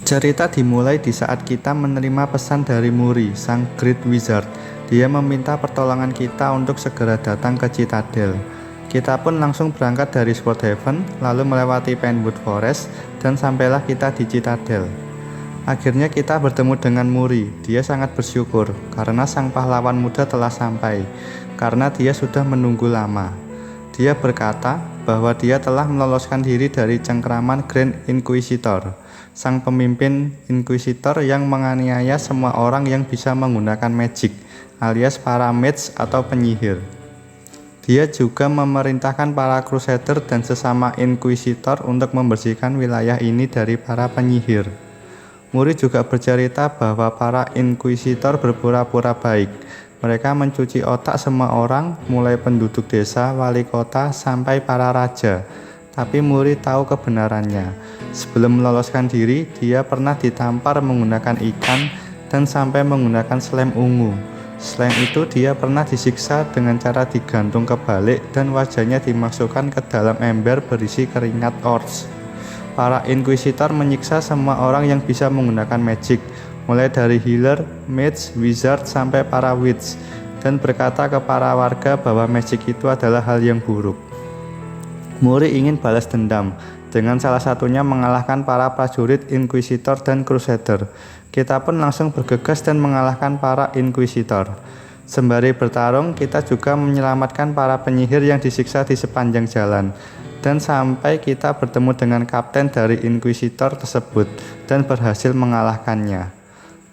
Cerita dimulai di saat kita menerima pesan dari Muri, sang Great Wizard. Dia meminta pertolongan kita untuk segera datang ke Citadel. Kita pun langsung berangkat dari Swordhaven, lalu melewati Pinewood Forest, dan sampailah kita di Citadel. Akhirnya kita bertemu dengan Muri. Dia sangat bersyukur karena sang pahlawan muda telah sampai, karena dia sudah menunggu lama. Dia berkata bahwa dia telah meloloskan diri dari cengkraman Grand Inquisitor, sang pemimpin Inquisitor yang menganiaya semua orang yang bisa menggunakan magic, alias para mage atau penyihir. Dia juga memerintahkan para Crusader dan sesama Inquisitor untuk membersihkan wilayah ini dari para penyihir. Muri juga bercerita bahwa para Inquisitor berpura-pura baik. Mereka mencuci otak semua orang, mulai penduduk desa, wali kota, sampai para raja. Tapi Muri tahu kebenarannya. Sebelum meloloskan diri, dia pernah ditampar menggunakan ikan dan sampai menggunakan slime ungu. Selain itu, dia pernah disiksa dengan cara digantung kebalik dan wajahnya dimasukkan ke dalam ember berisi keringat ors. Para Inquisitor menyiksa semua orang yang bisa menggunakan magic, mulai dari healer, mage, wizard, sampai para witch, dan berkata ke para warga bahwa magic itu adalah hal yang buruk. Muri ingin balas dendam, dengan salah satunya mengalahkan para prajurit Inquisitor dan Crusader. Kita pun langsung bergegas dan mengalahkan para Inquisitor. Sembari bertarung, kita juga menyelamatkan para penyihir yang disiksa di sepanjang jalan. Dan sampai kita bertemu dengan kapten dari Inquisitor tersebut dan berhasil mengalahkannya.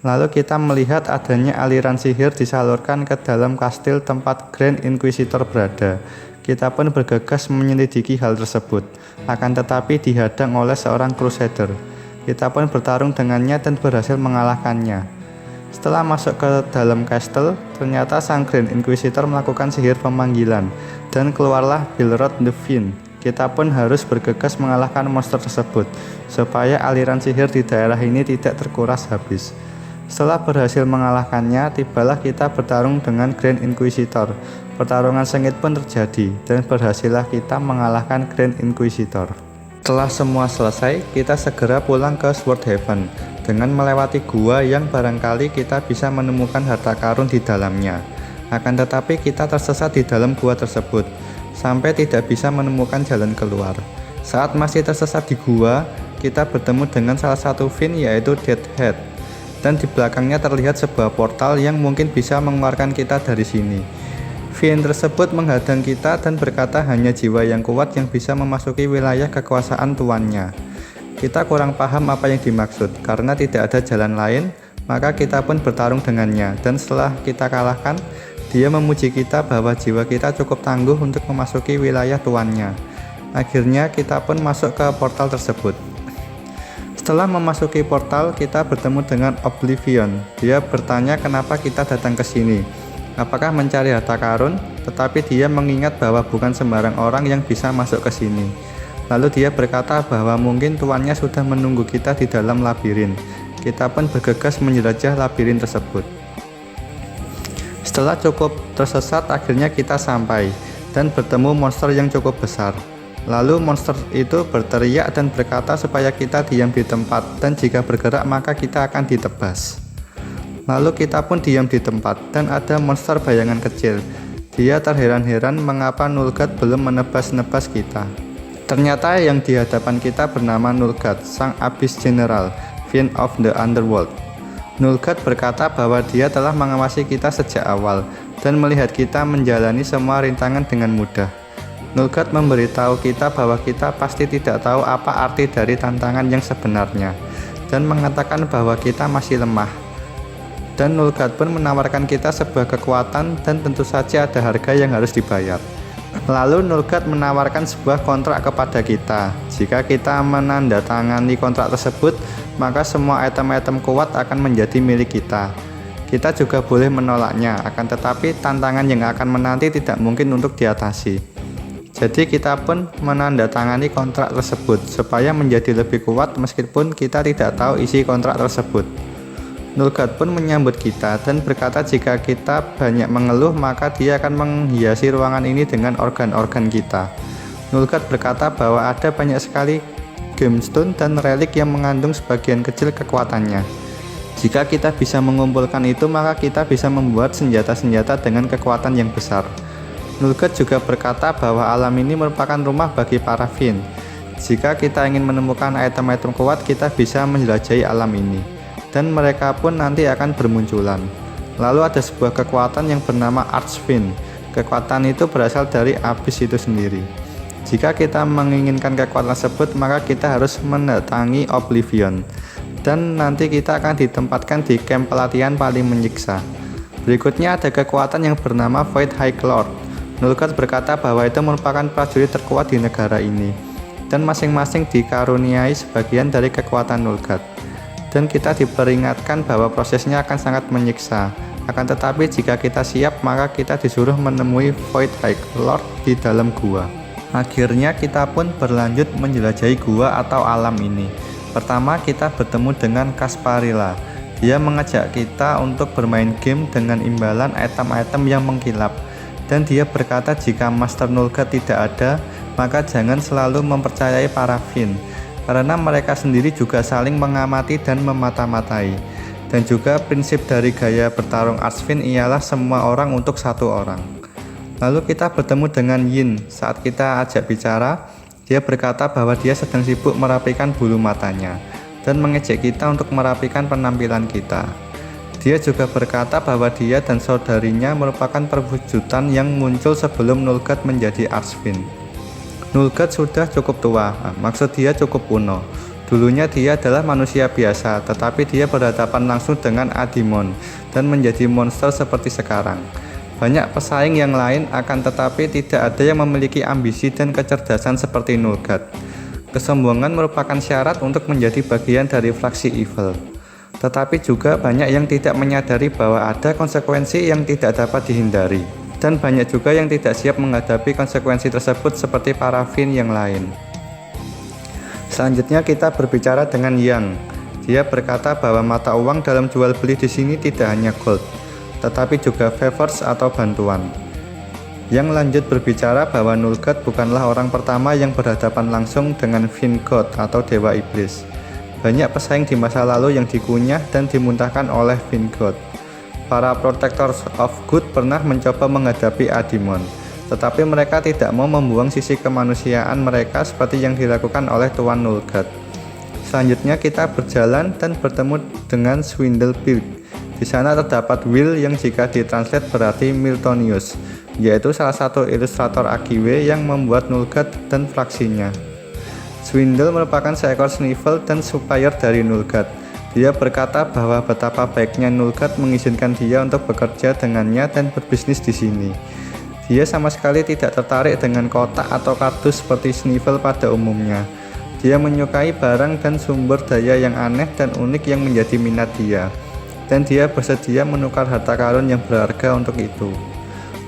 Lalu kita melihat adanya aliran sihir disalurkan ke dalam kastil tempat Grand Inquisitor berada. Kita pun bergegas menyelidiki hal tersebut, akan tetapi dihadang oleh seorang Crusader. Kita pun bertarung dengannya dan berhasil mengalahkannya. Setelah masuk ke dalam kastil, ternyata sang Grand Inquisitor melakukan sihir pemanggilan, dan keluarlah Bilrod the Fiend. Kita pun harus bergegas mengalahkan monster tersebut, supaya aliran sihir di daerah ini tidak terkuras habis. Setelah berhasil mengalahkannya, tibalah kita bertarung dengan Grand Inquisitor. Pertarungan sengit pun terjadi, dan berhasillah kita mengalahkan Grand Inquisitor. Setelah semua selesai, kita segera pulang ke Swordhaven, dengan melewati gua yang barangkali kita bisa menemukan harta karun di dalamnya. Akan tetapi kita tersesat di dalam gua tersebut, sampai tidak bisa menemukan jalan keluar. Saat masih tersesat di gua, kita bertemu dengan salah satu Fiend, yaitu Deathhead. Dan di belakangnya terlihat sebuah portal yang mungkin bisa mengeluarkan kita dari sini. Fiend tersebut menghadang kita dan berkata hanya jiwa yang kuat yang bisa memasuki wilayah kekuasaan tuannya. Kita kurang paham apa yang dimaksud, karena tidak ada jalan lain, maka kita pun bertarung dengannya, dan setelah kita kalahkan, dia memuji kita bahwa jiwa kita cukup tangguh untuk memasuki wilayah tuannya. Akhirnya kita pun masuk ke portal tersebut. Setelah memasuki portal, kita bertemu dengan Oblivion. Dia bertanya kenapa kita datang ke sini. Apakah mencari harta karun? Tetapi dia mengingat bahwa bukan sembarang orang yang bisa masuk ke sini. Lalu dia berkata bahwa mungkin tuannya sudah menunggu kita di dalam labirin. Kita pun bergegas menjelajah labirin tersebut. Setelah cukup tersesat, akhirnya kita sampai dan bertemu monster yang cukup besar. Lalu monster itu berteriak dan berkata supaya kita diam di tempat, dan jika bergerak maka kita akan ditebas. Lalu kita pun diam di tempat, dan ada monster bayangan kecil. Dia terheran-heran mengapa Nulgat belum menebas-nebas kita. Ternyata yang di hadapan kita bernama Nulgat, sang Abyss General, Fiend of the Underworld. Nulgat berkata bahwa dia telah mengawasi kita sejak awal dan melihat kita menjalani semua rintangan dengan mudah. Nulgat memberitahu kita bahwa kita pasti tidak tahu apa arti dari tantangan yang sebenarnya dan mengatakan bahwa kita masih lemah. Dan Nulgat pun menawarkan kita sebuah kekuatan dan tentu saja ada harga yang harus dibayar. Lalu Nulgat menawarkan sebuah kontrak kepada kita. Jika kita menandatangani kontrak tersebut, maka semua item-item kuat akan menjadi milik kita. Kita juga boleh menolaknya, akan tetapi tantangan yang akan menanti tidak mungkin untuk diatasi. Jadi kita pun menandatangani kontrak tersebut supaya menjadi lebih kuat meskipun kita tidak tahu isi kontrak tersebut. Nulgat pun menyambut kita dan berkata jika kita banyak mengeluh maka dia akan menghiasi ruangan ini dengan organ-organ kita. Nulgat berkata bahwa ada banyak sekali gemstone dan relik yang mengandung sebagian kecil kekuatannya. Jika kita bisa mengumpulkan itu, maka kita bisa membuat senjata-senjata dengan kekuatan yang besar. Nulgat juga berkata bahwa alam ini merupakan rumah bagi para Fin. Jika kita ingin menemukan item-item kuat, kita bisa menjelajahi alam ini, dan mereka pun nanti akan bermunculan. Lalu ada sebuah kekuatan yang bernama Archfiend. Kekuatan itu berasal dari Abyss itu sendiri. Jika kita menginginkan kekuatan tersebut, maka kita harus mendatangi Oblivion, dan nanti kita akan ditempatkan di camp pelatihan paling menyiksa. Berikutnya ada kekuatan yang bernama Void High Lord. Nulgat berkata bahwa itu merupakan prajurit terkuat di negara ini, dan masing-masing dikaruniai sebagian dari kekuatan Nulgat. Dan kita diperingatkan bahwa prosesnya akan sangat menyiksa. Akan tetapi jika kita siap, maka kita disuruh menemui Void High Lord di dalam gua. Akhirnya kita pun berlanjut menjelajahi gua atau alam ini. Pertama kita bertemu dengan Kasparilla. Dia mengajak kita untuk bermain game dengan imbalan item-item yang mengkilap. Dan dia berkata jika Master Nulgat tidak ada, maka jangan selalu mempercayai para Fin, karena mereka sendiri juga saling mengamati dan memata-matai. Dan juga prinsip dari gaya bertarung Archfiend ialah semua orang untuk satu orang. Lalu kita bertemu dengan Yin. Saat kita ajak bicara, dia berkata bahwa dia sedang sibuk merapikan bulu matanya dan mengejek kita untuk merapikan penampilan kita. Dia juga berkata bahwa dia dan saudarinya merupakan perwujudan yang muncul sebelum Nulgat menjadi Archfiend. Nulgat sudah cukup tua, maksud dia cukup kuno. Dulunya dia adalah manusia biasa, tetapi dia berhadapan langsung dengan Adimon dan menjadi monster seperti sekarang. Banyak pesaing yang lain, akan tetapi tidak ada yang memiliki ambisi dan kecerdasan seperti Nulgat. Kesombongan merupakan syarat untuk menjadi bagian dari fraksi evil. Tetapi juga banyak yang tidak menyadari bahwa ada konsekuensi yang tidak dapat dihindari. Dan banyak juga yang tidak siap menghadapi konsekuensi tersebut seperti para Fin yang lain. Selanjutnya kita berbicara dengan Yang. Dia berkata bahwa mata uang dalam jual beli di sini tidak hanya gold, tetapi juga favors atau bantuan. Yang lanjut berbicara bahwa Nulgat bukanlah orang pertama yang berhadapan langsung dengan Fin God atau Dewa Iblis. Banyak pesaing di masa lalu yang dikunyah dan dimuntahkan oleh Fin God. Para Protectors of Good pernah mencoba menghadapi Adimon, tetapi mereka tidak mau membuang sisi kemanusiaan mereka seperti yang dilakukan oleh Tuan Nulgat. Selanjutnya kita berjalan dan bertemu dengan Swindlebeard. Di sana terdapat Will yang jika ditranslate berarti Miltonius, yaitu salah satu ilustrator AGW yang membuat Nulgat dan fraksinya. Swindle merupakan seekor sniffle dan supplier dari Nulgat. Dia berkata bahwa betapa baiknya Nulgat mengizinkan dia untuk bekerja dengannya dan berbisnis di sini. Dia sama sekali tidak tertarik dengan kotak atau kardus seperti sniffle pada umumnya. Dia menyukai barang dan sumber daya yang aneh dan unik yang menjadi minat dia. Dan dia bersedia menukar harta karun yang berharga untuk itu.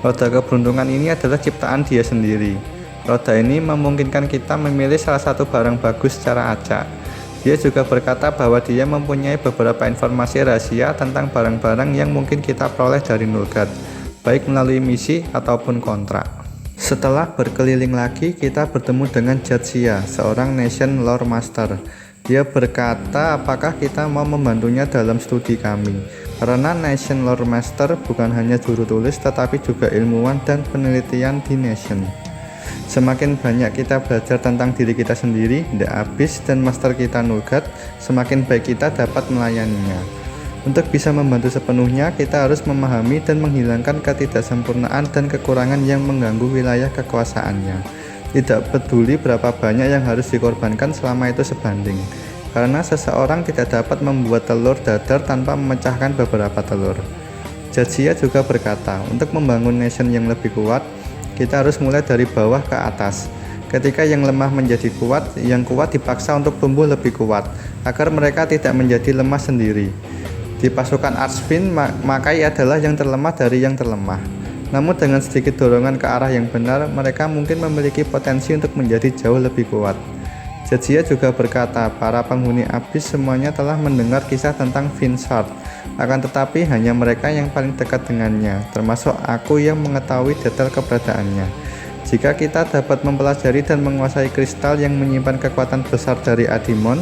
Roda keberuntungan ini adalah ciptaan dia sendiri. Roda ini memungkinkan kita memilih salah satu barang bagus secara acak. Dia juga berkata bahwa dia mempunyai beberapa informasi rahasia tentang barang-barang yang mungkin kita peroleh dari Nulgat, baik melalui misi ataupun kontrak. Setelah berkeliling lagi, kita bertemu dengan Jadzia, seorang Nation Lore Master. Dia berkata apakah kita mau membantunya dalam studi kami, karena Nation Lore Master bukan hanya juru tulis tetapi juga ilmuwan dan penelitian di Nation. Semakin banyak kita belajar tentang diri kita sendiri, The Abyss, dan master kita Nulgat, semakin baik kita dapat melayaninya. Untuk bisa membantu sepenuhnya, kita harus memahami dan menghilangkan ketidaksempurnaan dan kekurangan yang mengganggu wilayah kekuasaannya. Tidak peduli berapa banyak yang harus dikorbankan selama itu sebanding, karena seseorang tidak dapat membuat telur dadar tanpa memecahkan beberapa telur. Jadzia juga berkata, untuk membangun nation yang lebih kuat, kita harus mulai dari bawah ke atas. Ketika yang lemah menjadi kuat, yang kuat dipaksa untuk tumbuh lebih kuat, agar mereka tidak menjadi lemah sendiri. Di pasukan Archfiend, Makai adalah yang terlemah dari yang terlemah. Namun dengan sedikit dorongan ke arah yang benar, mereka mungkin memiliki potensi untuk menjadi jauh lebih kuat. Jadzia juga berkata, para penghuni Abyss semuanya telah mendengar kisah tentang Finshard, akan tetapi hanya mereka yang paling dekat dengannya, termasuk aku yang mengetahui detail keberadaannya. Jika kita dapat mempelajari dan menguasai kristal yang menyimpan kekuatan besar dari Adimon,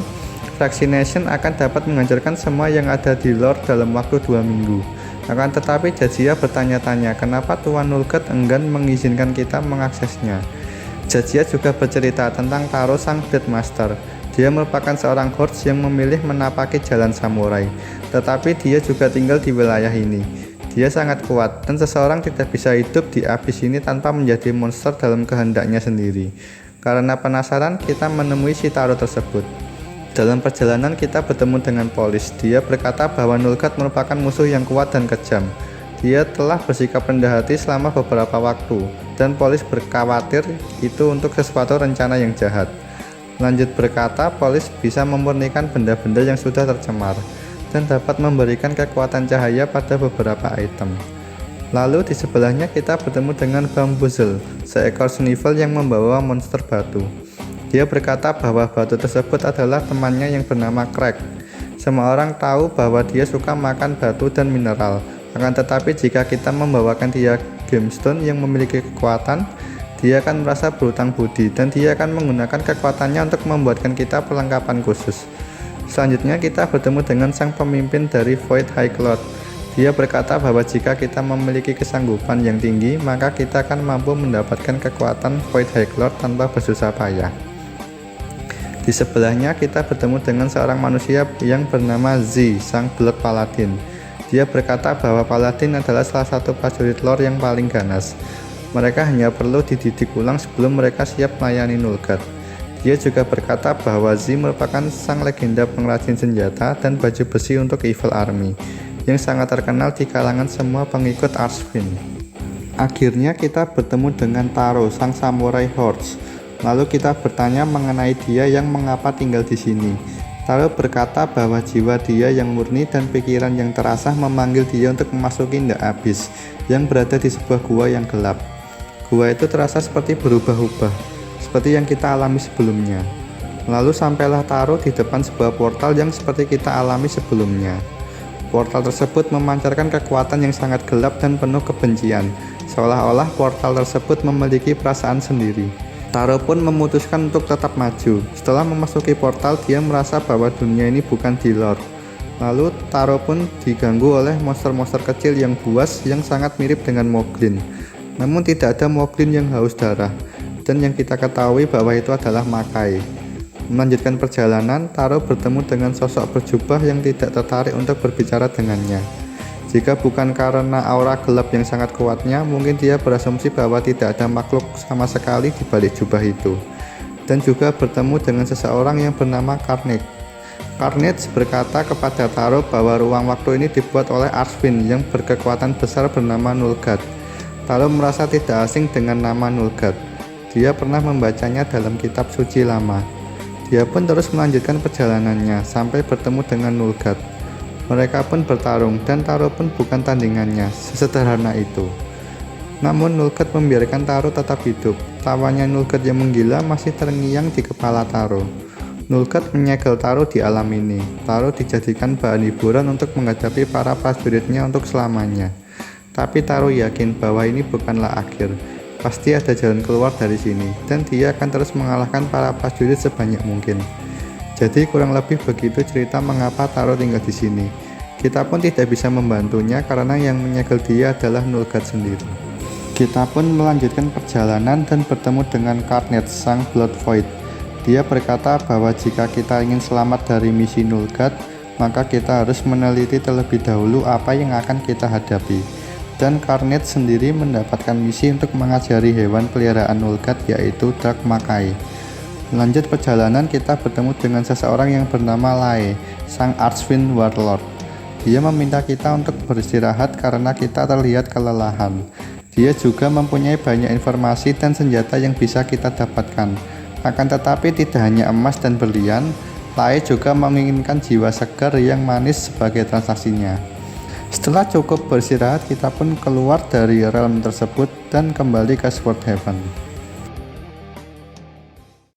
Fractionation akan dapat menghancurkan semua yang ada di lore dalam waktu 2 minggu. Akan tetapi Jadzia bertanya-tanya kenapa Tuan Nulgat enggan mengizinkan kita mengaksesnya. Jadzia juga bercerita tentang Taro sang Deathmaster. Dia merupakan seorang Horse yang memilih menapaki jalan samurai, tetapi dia juga tinggal di wilayah ini. Dia sangat kuat, dan seseorang tidak bisa hidup di abis ini tanpa menjadi monster dalam kehendaknya sendiri. Karena penasaran, kita menemui si Taro tersebut. Dalam perjalanan kita bertemu dengan Police. Dia berkata bahwa Nulgat merupakan musuh yang kuat dan kejam. Dia telah bersikap rendah hati selama beberapa waktu, dan Police berkhawatir itu untuk sesuatu rencana yang jahat. Lanjut berkata, Police bisa memurnikan benda-benda yang sudah tercemar dan dapat memberikan kekuatan cahaya pada beberapa item. Lalu di sebelahnya kita bertemu dengan Bamboozle, seekor Snivel yang membawa monster batu. Dia berkata bahwa batu tersebut adalah temannya yang bernama Crack. Semua orang tahu bahwa dia suka makan batu dan mineral. Akan tetapi jika kita membawakan dia gemstone yang memiliki kekuatan, dia akan merasa berhutang budi dan dia akan menggunakan kekuatannya untuk membuatkan kita perlengkapan khusus. Selanjutnya kita bertemu dengan sang pemimpin dari Void High Lord. Dia berkata bahwa jika kita memiliki kesanggupan yang tinggi, maka kita akan mampu mendapatkan kekuatan Void High Lord tanpa bersusah payah. Di sebelahnya kita bertemu dengan seorang manusia yang bernama Z, sang Blood Paladin. Dia berkata bahwa Paladin adalah salah satu prajurit lore yang paling ganas. Mereka hanya perlu dididik ulang sebelum mereka siap melayani Nulgat. Dia juga berkata bahwa Z merupakan sang legenda pengrajin senjata dan baju besi untuk Evil Army, yang sangat terkenal di kalangan semua pengikut Archfiend. Akhirnya kita bertemu dengan Taro, sang samurai Horse. Lalu kita bertanya mengenai dia yang mengapa tinggal di sini. Taro berkata bahwa jiwa dia yang murni dan pikiran yang terasah memanggil dia untuk memasuki The Abyss yang berada di sebuah gua yang gelap. Gua itu terasa seperti berubah-ubah, seperti yang kita alami sebelumnya. Lalu sampailah Taro di depan sebuah portal yang seperti kita alami sebelumnya. Portal tersebut memancarkan kekuatan yang sangat gelap dan penuh kebencian, seolah-olah portal tersebut memiliki perasaan sendiri. Taro pun memutuskan untuk tetap maju. Setelah memasuki portal, dia merasa bahwa dunia ini bukan di lore. Lalu Taro pun diganggu oleh monster-monster kecil yang buas yang sangat mirip dengan Moglin. Namun tidak ada Moglin yang haus darah, dan yang kita ketahui bahwa itu adalah Makai. Melanjutkan perjalanan, Taro bertemu dengan sosok berjubah yang tidak tertarik untuk berbicara dengannya. Jika bukan karena aura gelap yang sangat kuatnya, mungkin dia berasumsi bahwa tidak ada makhluk sama sekali di balik jubah itu. Dan juga bertemu dengan seseorang yang bernama Carnage. Carnage berkata kepada Taro bahwa ruang waktu ini dibuat oleh Archfiend yang berkekuatan besar bernama Nulgat. Taro merasa tidak asing dengan nama Nulgat. Dia pernah membacanya dalam kitab suci lama. Dia pun terus melanjutkan perjalanannya sampai bertemu dengan Nulgat. Mereka pun bertarung dan Taro pun bukan tandingannya, sesederhana itu. Namun Nulgat membiarkan Taro tetap hidup. Tawanya Nulgat yang menggila masih terngiang di kepala Taro. Nulgat menyegel Taro di alam ini. Taro dijadikan bahan hiburan untuk menghadapi para prajuritnya untuk selamanya. Tapi Taro yakin bahwa ini bukanlah akhir. Pasti ada jalan keluar dari sini, dan dia akan terus mengalahkan para prajurit sebanyak mungkin. Jadi kurang lebih begitu cerita mengapa Taro tinggal di sini. Kita pun tidak bisa membantunya karena yang menyegel dia adalah Nulgat sendiri. Kita pun melanjutkan perjalanan dan bertemu dengan Carnage, sang Blood Void. Dia berkata bahwa jika kita ingin selamat dari misi Nulgat, maka kita harus meneliti terlebih dahulu apa yang akan kita hadapi. Dan Carnage sendiri mendapatkan misi untuk mengajari hewan peliharaan Nulgat, yaitu Dark Makai. Lanjut perjalanan, kita bertemu dengan seseorang yang bernama Lae, sang Archfiend Warlord. Dia meminta kita untuk beristirahat karena kita terlihat kelelahan. Dia juga mempunyai banyak informasi dan senjata yang bisa kita dapatkan. Akan tetapi tidak hanya emas dan berlian, Lae juga menginginkan jiwa segar yang manis sebagai transaksinya. Setelah cukup beristirahat, kita pun keluar dari realm tersebut dan kembali ke Sword Heaven.